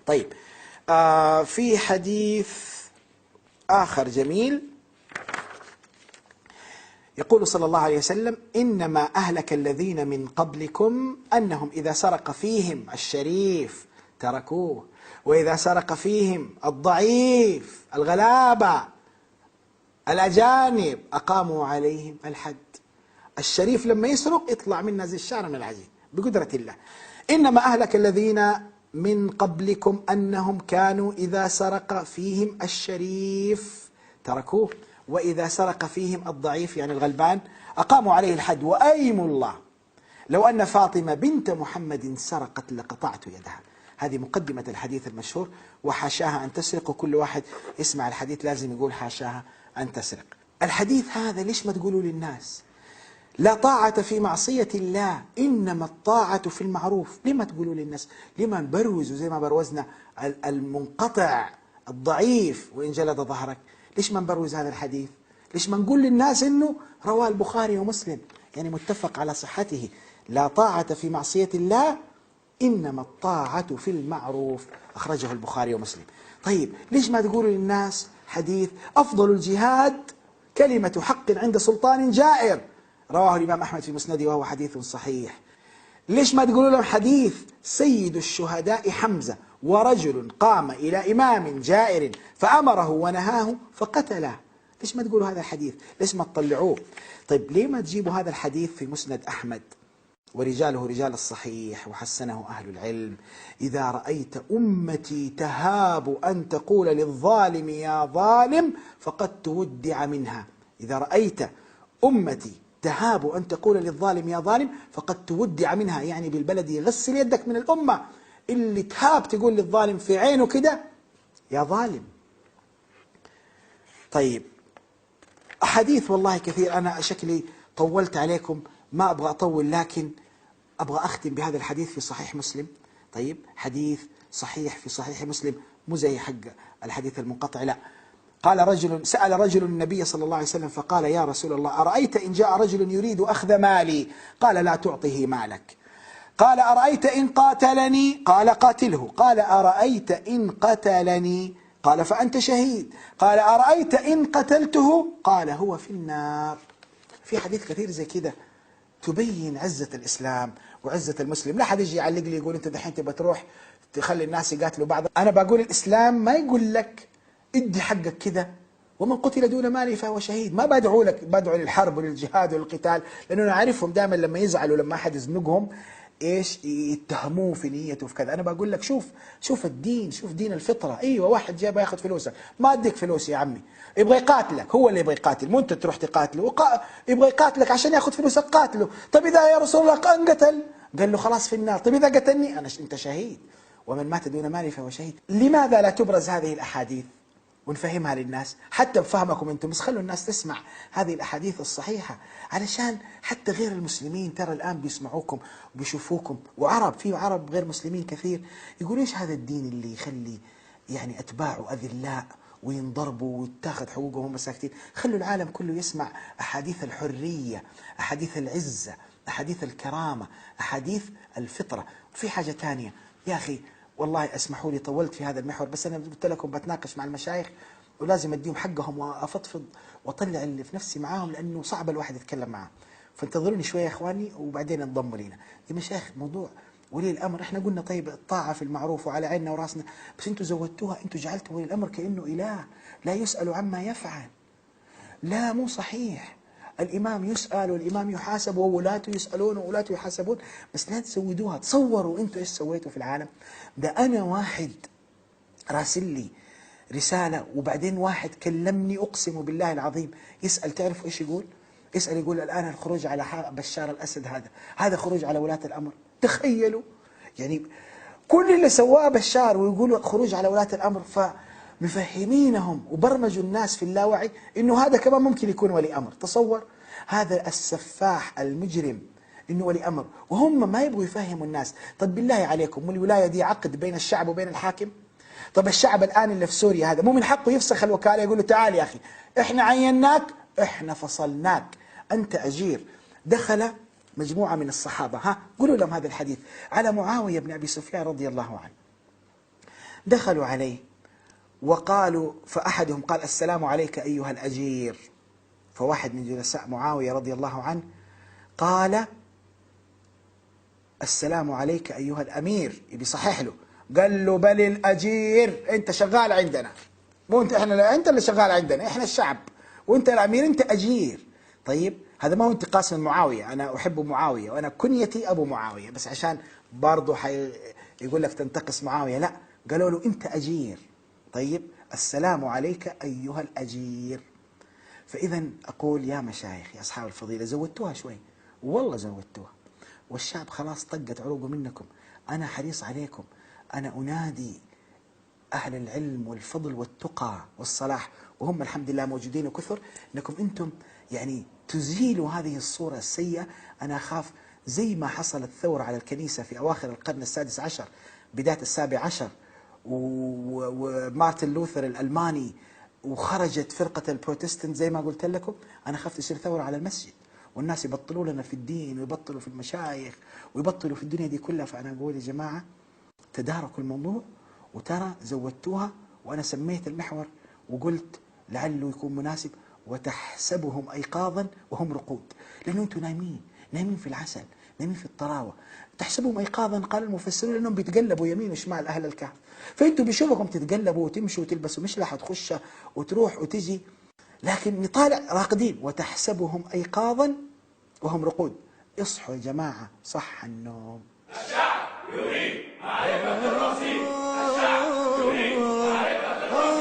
طيب، في حديث آخر جميل يقول صلى الله عليه وسلم: إنما أهلك الذين من قبلكم أنهم إذا سرق فيهم الشريف تركوه، وإذا سرق فيهم الضعيف الغلابة الأجانب أقاموا عليهم الحد. الشريف لما يسرق يطلع منه زي الشعر من العجين بقدرة الله. إنما أهلك الذين من قبلكم أنهم كانوا إذا سرق فيهم الشريف تركوه، وإذا سرق فيهم الضعيف يعني الغلبان أقاموا عليه الحد. وأيم الله لو أن فاطمة بنت محمد سرقت لقطعت يدها. هذه مقدمة الحديث المشهور: وحاشاها أن تسرق. وكل واحد يسمع الحديث لازم يقول حاشاها أن تسرق. الحديث هذا ليش ما تقولوا للناس لا طاعة في معصية الله إنما الطاعة في المعروف؟ لما تقولوا للناس؟ لما نبروزوا زي ما بروزنا المنقطع الضعيف وإن جلد ظهرك؟ ليش ما نبروز هذا الحديث؟ ليش ما نقول للناس إنه رواه البخاري ومسلم يعني متفق على صحته: لا طاعة في معصية الله إنما الطاعة في المعروف، أخرجه البخاري ومسلم. طيب، ليش ما تقولوا للناس حديث أفضل الجهاد كلمة حق عند سلطان جائر، رواه الإمام أحمد في مسنده وهو حديث صحيح؟ ليش ما تقولوا لهم حديث سيد الشهداء حمزة ورجل قام إلى إمام جائر فأمره ونهاه فقتله؟ ليش ما تقولوا هذا الحديث؟ ليش ما تطلعوه؟ طيب، ليه ما تجيبوا هذا الحديث في مسند أحمد ورجاله رجال الصحيح وحسنه أهل العلم: إذا رأيت أمتي تهاب أن تقول للظالم يا ظالم فقد تودع منها. إذا رأيت أمتي تهاب أن تقول للظالم يا ظالم فقد تودع منها، يعني بالبلدي غسل يدك من الأمة اللي تهاب تقول للظالم في عينه كده يا ظالم. طيب، أحاديث والله كثير. أنا شكلي طولت عليكم، ما أبغى أطول، لكن أبغى أختم بهذا الحديث في صحيح مسلم. طيب، حديث صحيح في صحيح مسلم، مو زي حق الحديث المنقطع، لا. قال رجل: سأل رجل النبي صلى الله عليه وسلم فقال: يا رسول الله، أرأيت إن جاء رجل يريد أخذ مالي؟ قال: لا تعطه مالك. قال: أرأيت إن قاتلني؟ قال: قاتله. قال: أرأيت إن قتلني؟ قال: فأنت شهيد. قال: أرأيت إن قتلته؟ قال: هو في النار. في حديث كثير زي كده تبين عزة الإسلام وعزة المسلم. لا حد يجي يعلق لي يقول أنت دحين تبى تروح تخلي الناس يقاتلوا بعض. أنا بقول الإسلام ما يقول لك ادي حقك كده، ومن قتل دون ماله فهو شهيد. ما بدعو لك، بدعو للحرب وللجهاد وللقتال، لأنه أنا أعرفهم دائما لما يزعلوا لما أحد يزنقهم ايش يتهموه في نيته في كذا. انا بقول لك شوف الدين، شوف دين الفطره. ايوه، واحد جاي ياخذ فلوسك، ما اديك فلوس يا عمي، يبغى يقاتلك، هو اللي يبغى يقاتل مو انت تروح تقاتله. يبغى يقاتلك عشان ياخذ فلوسك، قاتله. طيب اذا يا رسول الله انقتل؟ قال له خلاص في النار. طيب اذا قتلني انت شهيد، ومن مات دون ماله فهو شهيد. لماذا لا تبرز هذه الاحاديث ونفهمها للناس حتى بفهمكم انتم، بس خلوا الناس تسمع هذه الاحاديث الصحيحه علشان حتى غير المسلمين ترى الان بيسمعوكم وبيشوفوكم، وعرب، في عرب غير مسلمين كثير يقولوا ايش هذا الدين اللي يخلي يعني اتباعه اذلاء وينضربوا ويتاخذ حقوقهم وهم ساكتين. خلوا العالم كله يسمع احاديث الحريه، احاديث العزه، احاديث الكرامه، احاديث الفطره. وفي حاجه ثانيه يا اخي، والله اسمحوا لي طولت في هذا المحور، بس انا قلت لكم بتناقش مع المشايخ ولازم اديهم حقهم وافضفض واطلع اللي في نفسي معاهم، لانه صعب الواحد يتكلم معاهم. فانتظروني شويه يا اخواني وبعدين انضموا لينا. يا مشايخ، موضوع ولي الامر احنا قلنا طيب الطاعه في المعروف وعلى عيننا وراسنا، بس انتم زودتوها، انتم جعلتوا ولي الامر كانه اله لا يسال عما يفعل. لا، مو صحيح. الإمام يسأل والإمام يحاسب وولاته يسألون وولاته يحاسبون، بس لا تسودوها. تصوروا أنتوا إيش سويتوا في العالم ده. أنا واحد راسل لي رسالة وبعدين واحد كلمني أقسم بالله العظيم يسأل، تعرفوا إيش يقول؟ يسأل يقول الآن الخروج على بشار الأسد هذا خروج على ولاة الأمر. تخيلوا يعني كل اللي سواه بشار ويقولوا خروج على ولاة الأمر، مفهمينهم وبرمجوا الناس في اللاوعي انه هذا كمان ممكن يكون ولي امر. تصور هذا السفاح المجرم انه ولي امر، وهم ما يبغوا يفهموا الناس. طب بالله عليكم، الولايه دي عقد بين الشعب وبين الحاكم؟ طب الشعب الان اللي في سوريا هذا مو من حقه يفسخ الوكاله، يقول له تعال يا اخي احنا عيناك، احنا فصلناك، انت اجير. دخل مجموعه من الصحابه، قولوا لهم هذا الحديث على معاويه بن ابي سفيان رضي الله عنه. دخلوا عليه وقالوا، فأحدهم قال: السلام عليك أيها الأجير. فواحد من جلساء معاوية رضي الله عنه قال: السلام عليك أيها الأمير. يبي يصحح له، قال له: بل الأجير، أنت شغال عندنا، مو أنت، إحنا أنت اللي شغال عندنا، إحنا الشعب، وأنت الأمير، أنت أجير. طيب هذا ما هو انتقاص من معاوية، أنا أحب معاوية وأنا كنيتي أبو معاوية، بس عشان برضه يقول لك تنتقص معاوية، لا، قالوا له أنت أجير. طيب السلام عليك أيها الأجير. فإذا أقول يا مشايخ، يا أصحاب الفضيلة، زودتوها شوي، والله زودتوها، والشعب خلاص طقت عروقه منكم. أنا حريص عليكم، أنا أنادي أهل العلم والفضل والتقى والصلاح، وهم الحمد لله موجودين وكثر، أنكم أنتم يعني تزيلوا هذه الصورة السيئة. أنا أخاف زي ما حصلت ثورة على الكنيسة في أواخر القرن السادس عشر بداية السابع عشر، ومارتن لوثر الألماني، وخرجت فرقة البروتستانت زي ما قلت لكم، أنا خفت يصير ثورة على المسجد، والناس يبطلوا لنا في الدين، ويبطلوا في المشايخ، ويبطلوا في الدنيا دي كلها. فأنا أقول يا جماعة، تداركوا الموضوع، وترى زودتوها، وأنا سميت المحور وقلت لعله يكون مناسب: وتحسبهم أيقاظا وهم رقود. لأنه أنتم نايمين في العسل، نايمين في الطراوة. تحسبهم أيقاظا، قال المفسرون، لأنهم بيتقلبوا يمين وشمال أهل الكهف، فأنتم بيشوفكم تتقلبوا وتمشوا وتلبسوا مشلحة وتخش وتروح وتجي، لكن نطالع راقدين. وتحسبهم أيقاظا وهم رقود. اصحوا يا جماعة، صح النوم. الشعب يريد معرفة الرصيد.